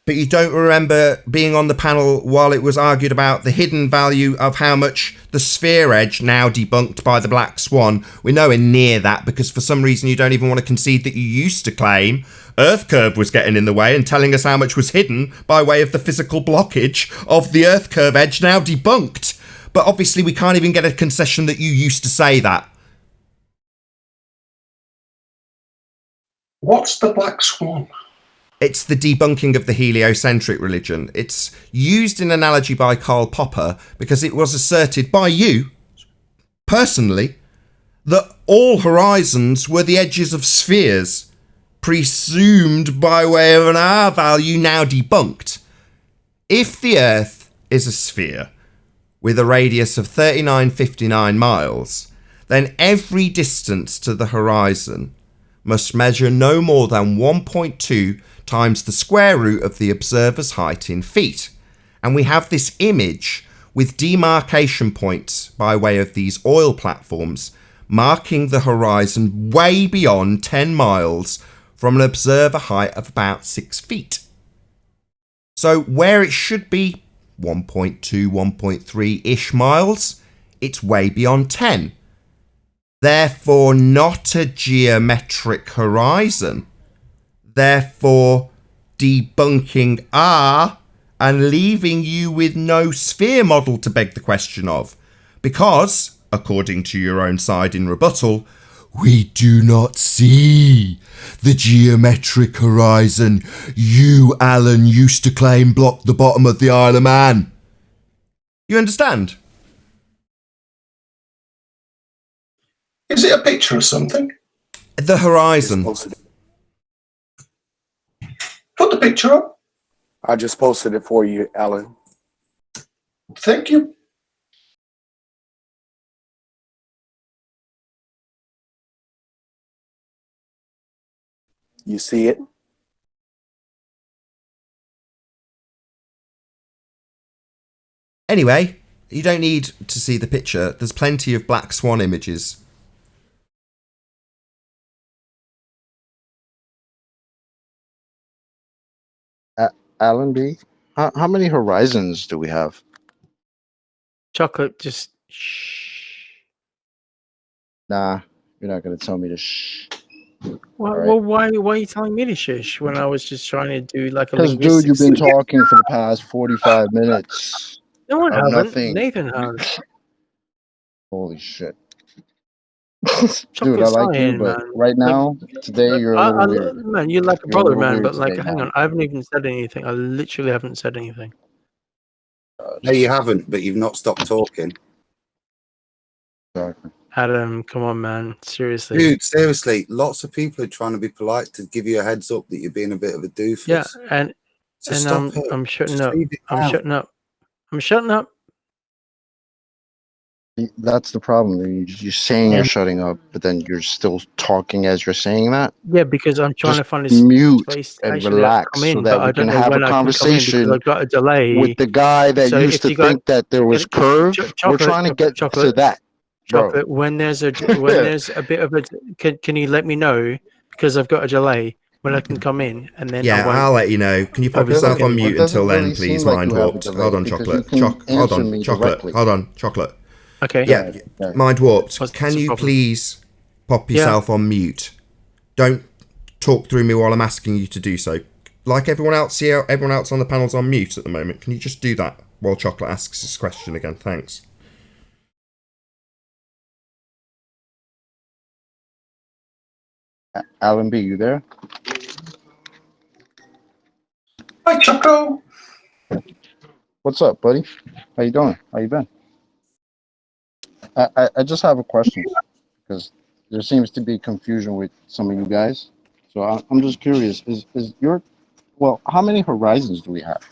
But you don't remember being on the panel while it was argued about the hidden value of how much the sphere edge, now debunked by the Black Swan, we're nowhere near that because for some reason you don't even want to concede that you used to claim Earth curve was getting in the way and telling us how much was hidden by way of the physical blockage of the Earth curve edge, now debunked. But obviously we can't even get a concession that you used to say that. What's the Black Swan? It's the debunking of the heliocentric religion. It's used in analogy by Karl Popper because it was asserted by you, personally, that all horizons were the edges of spheres, presumed by way of an R value now debunked. If the Earth is a sphere with a radius of 3959 miles, then every distance to the horizon must measure no more than 1.2 times the square root of the observer's height in feet. And we have this image with demarcation points by way of these oil platforms marking the horizon way beyond 10 miles from an observer height of about 6 feet. So where it should be 1.2, 1.3-ish miles, it's way beyond 10. Therefore not a geometric horizon. Therefore debunking R and leaving you with no sphere model to beg the question of. Because, according to your own side in rebuttal, we do not see the geometric horizon you, Alan, used to claim blocked the bottom of the Isle of Man. You understand? Is it a picture or something? The horizon. Put the picture up. I just posted it for you, Alan. Thank you. You see it? Anyway, you don't need to see the picture. There's plenty of Black Swan images. Alan B, how many horizons do we have? Chocolate, just shh. Nah, you're not going to tell me to shh. Well, why are you telling me to shush when I was just trying to do like a Because, dude, you've been talking for the past 45 minutes. No, I haven't. Nothing. Nathan has. Holy shit. Dude, I like you, but man. right now, today, you're a little weird. Man, you're like a brother, man, but like, today, hang on, I haven't even said anything. I literally haven't said anything. No, you haven't, but you've not stopped talking. Exactly. Adam, come on, man. Seriously. Dude, seriously, lots of people are trying to be polite to give you a heads up that you're being a bit of a doofus. Yeah, and I'm shutting up. I'm shutting up. I'm shutting up. That's the problem. You're saying you're shutting up, but then you're still talking as you're saying that. Yeah, because I'm trying to find a mute space and relax so that we can have a conversation I've got a delay with the guy that used to think that there was curve. We're trying to get to that. Chocolate. When there's a bit of a, can you let me know because I've got a delay? when I can come in, and then Yeah, I'll let you know. Can you pop yourself on mute until then, please, Mind Warped? Hold on, Chocolate. Hold on, Chocolate. Hold on, Chocolate. Okay. Yeah, Mind Warped. Can you please pop yourself on mute? Don't talk through me while I'm asking you to do so. Like everyone else here, everyone else on the panel's on mute at the moment. Can you just do that while Chocolate asks his question again? Thanks. Alan B, you there? Hi, Choco. What's up, buddy? How you doing? How you been? I just have a question because there seems to be confusion with some of you guys. So I'm just curious, is your, well, how many horizons do we have?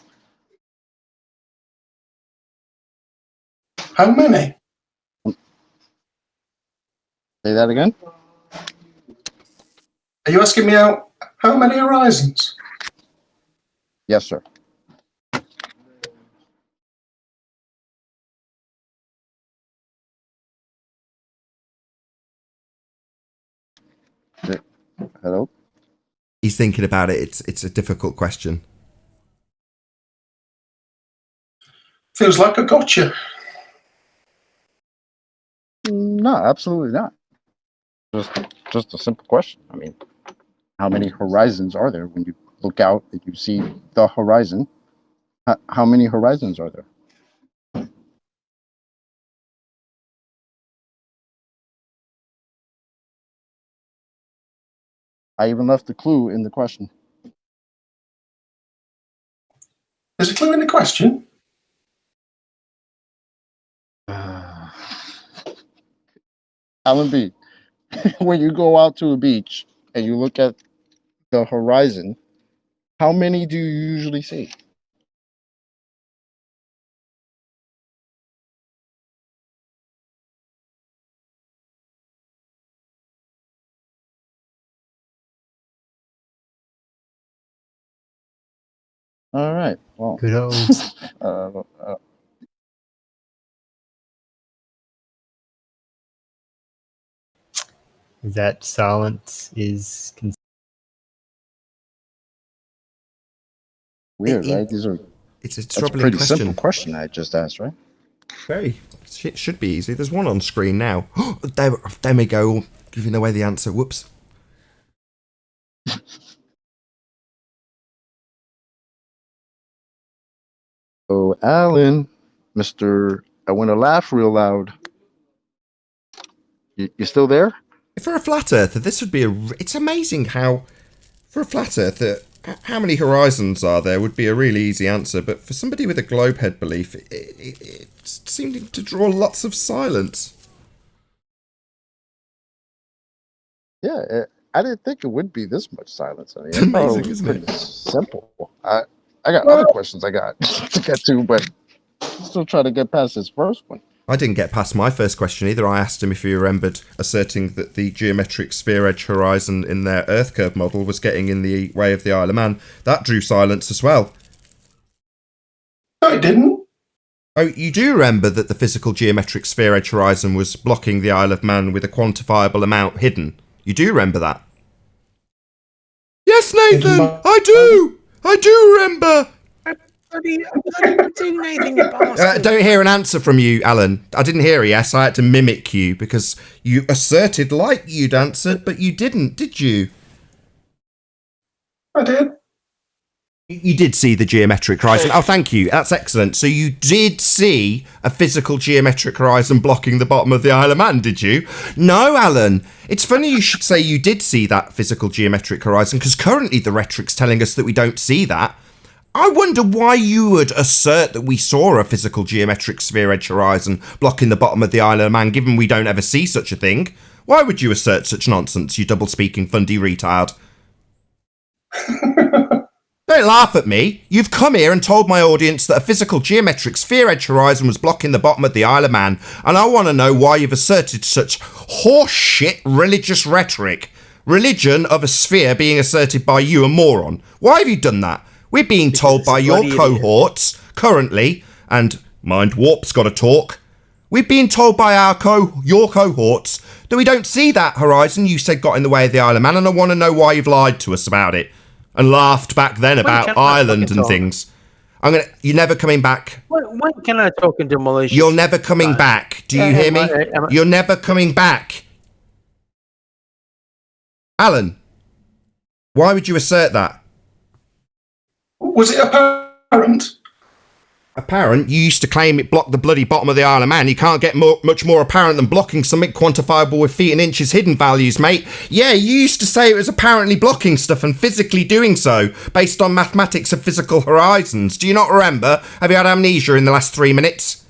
How many? Say that again? Are you asking me out? How many horizons? Yes, sir. Hello? He's thinking about it. It's a difficult question. Feels like a gotcha. No, absolutely not. Just a simple question. I mean, how many horizons are there when you look out and you see the horizon? How many horizons are there? I even left a clue in the question. There's a clue in the question? Alan B, when you go out to a beach and you look at the horizon, how many do you usually see? All right. Well, good old. That silence is weird, right? These are. It's That's a troubling pretty question. simple question I just asked, right? Very. It should be easy. There's one on screen now. There we go, giving away the answer. Whoops. Oh, Alan, Mr. I want to laugh real loud. You still there? For a flat earther, this would be it's amazing how, for a flat earther, how many horizons are there would be a really easy answer. But for somebody with a globehead belief, it seemed to draw lots of silence. Yeah, I didn't think it would be this much silence. I mean, It's amazing, isn't pretty it? simple. I got other questions I got to get to, but still trying to get past this first one. I didn't get past my first question either. I asked him if he remembered asserting that the geometric sphere-edge horizon in their Earth curve model was getting in the way of the Isle of Man. That drew silence as well. No, it didn't. Oh, you do remember that the physical geometric sphere-edge horizon was blocking the Isle of Man with a quantifiable amount hidden? You do remember that? Yes, Nathan! I do! I do remember! Don't hear an answer from you, Alan. I didn't hear a yes. I had to mimic you because you asserted like you'd answered, but you didn't, did you? I did. You did see the geometric horizon. Oh, thank you. That's excellent. So you did see a physical geometric horizon blocking the bottom of the Isle of Man, did you? No, Alan. It's funny you should say you did see that physical geometric horizon because currently the rhetoric's telling us that we don't see that. I wonder why you would assert that we saw a physical geometric sphere-edge horizon blocking the bottom of the Isle of Man, given we don't ever see such a thing. Why would you assert such nonsense, you double-speaking fundy retard? Don't laugh at me. You've come here and told my audience that a physical geometric sphere-edge horizon was blocking the bottom of the Isle of Man, and I want to know why you've asserted such horseshit religious rhetoric. Religion of a sphere being asserted by you, a moron. Why have you done that? We're being told by your cohorts, currently, and Mind Warp's got to talk. We're being told by your cohorts that we don't see that horizon you said got in the way of the Isle of Man, and I want to know why you've lied to us about it and laughed back then about Ireland and things. You're never coming back. When can I talk in demolition? You're never coming back. Do you hear me? You're never coming back. Alan, why would you assert that? Was it apparent? Apparent? You used to claim it blocked the bloody bottom of the Isle of Man. You can't get much more apparent than blocking something quantifiable with feet and inches hidden values, mate. Yeah, you used to say it was apparently blocking stuff and physically doing so, based on mathematics of physical horizons. Do you not remember? Have you had amnesia in the last 3 minutes?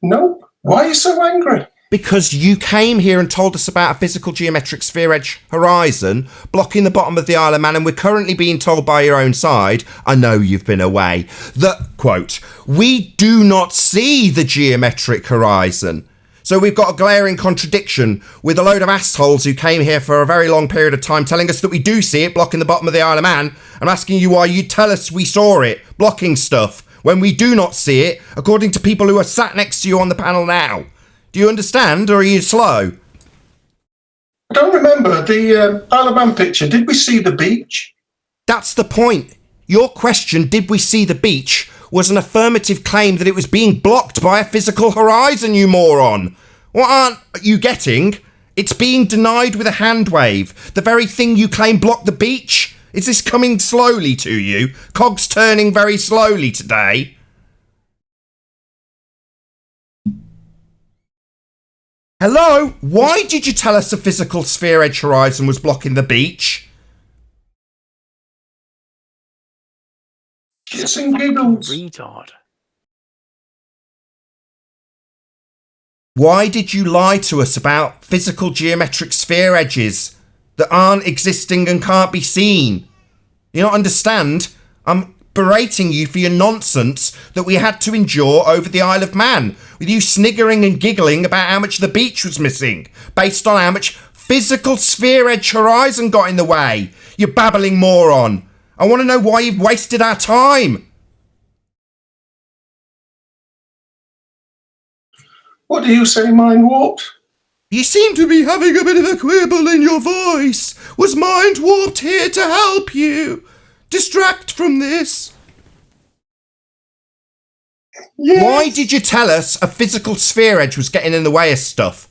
No. Why are you so angry? Because you came here and told us about a physical geometric sphere edge horizon blocking the bottom of the Isle of Man, and we're currently being told by your own side, I know you've been away, that, quote, we do not see the geometric horizon. So we've got a glaring contradiction with a load of assholes who came here for a very long period of time telling us that we do see it blocking the bottom of the Isle of Man. I'm asking you why you tell us we saw it blocking stuff when we do not see it, according to people who are sat next to you on the panel now. Do you understand, or are you slow? I don't remember the Isle of Man picture. Did we see the beach? That's the point. Your question, did we see the beach, was an affirmative claim that it was being blocked by a physical horizon, you moron. What aren't you getting? It's being denied with a hand wave. The very thing you claim blocked the beach. Is this coming slowly to you? Cogs turning very slowly today? Hello? Why did you tell us a physical sphere edge horizon was blocking the beach? Shits and giggles. Retard. Why did you lie to us about physical geometric sphere edges that aren't existing and can't be seen? You don't understand? I'm berating you for your nonsense that we had to endure over the Isle of Man, with you sniggering and giggling about how much the beach was missing, based on how much physical sphere edge horizon got in the way. You babbling moron. I want to know why you've wasted our time. What do you say, mind warped? You seem to be having a bit of a quibble in your voice. Was mind warped here to help you? Distract from this. Yes. Why did you tell us a physical sphere edge was getting in the way of stuff?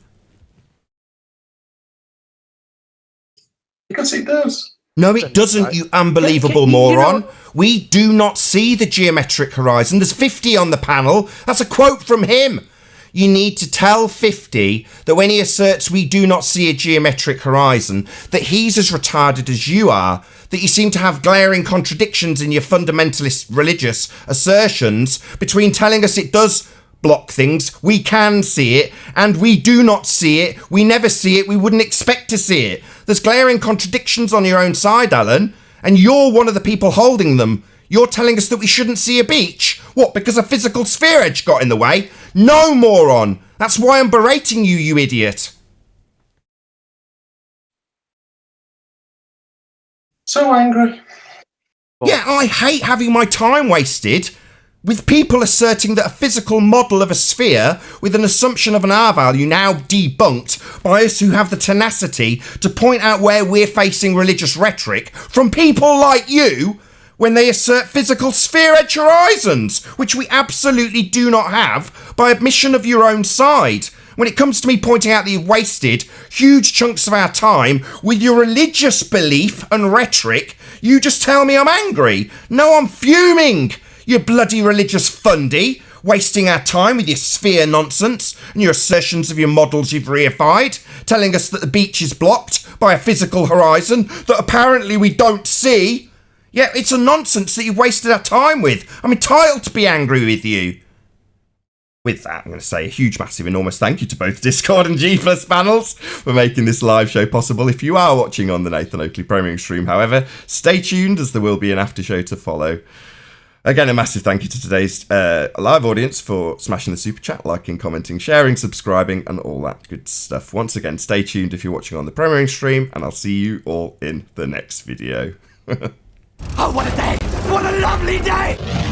Because it does. No, it doesn't, you unbelievable moron. We do not see the geometric horizon. There's 50 on the panel. That's a quote from him. You need to tell 50 that when he asserts we do not see a geometric horizon, that he's as retarded as you are, that you seem to have glaring contradictions in your fundamentalist religious assertions between telling us it does block things, we can see it, and we do not see it, we never see it, we wouldn't expect to see it. There's glaring contradictions on your own side, Alan, and you're one of the people holding them. You're telling us that we shouldn't see a beach. What, because a physical sphere edge got in the way? No, moron! That's why I'm berating you, you idiot. So angry. Yeah, I hate having my time wasted with people asserting that a physical model of a sphere with an assumption of an R value now debunked by us who have the tenacity to point out where we're facing religious rhetoric from people like you when they assert physical sphere edge horizons, which we absolutely do not have by admission of your own side. When it comes to me pointing out that you've wasted huge chunks of our time with your religious belief and rhetoric, you just tell me I'm angry. No, I'm fuming, you bloody religious fundy, wasting our time with your sphere nonsense and your assertions of your models you've reified, telling us that the beach is blocked by a physical horizon that apparently we don't see. Yeah, it's a nonsense that you've wasted our time with. I'm entitled to be angry with you. With that, I'm going to say a huge, massive, enormous thank you to both Discord and G Plus panels for making this live show possible. If you are watching on the Nathan Oakley premiering stream, however, stay tuned as there will be an after show to follow. Again, a massive thank you to today's live audience for smashing the super chat, liking, commenting, sharing, subscribing, and all that good stuff. Once again, stay tuned if you're watching on the premiering stream, and I'll see you all in the next video. Oh, what a day! What a lovely day!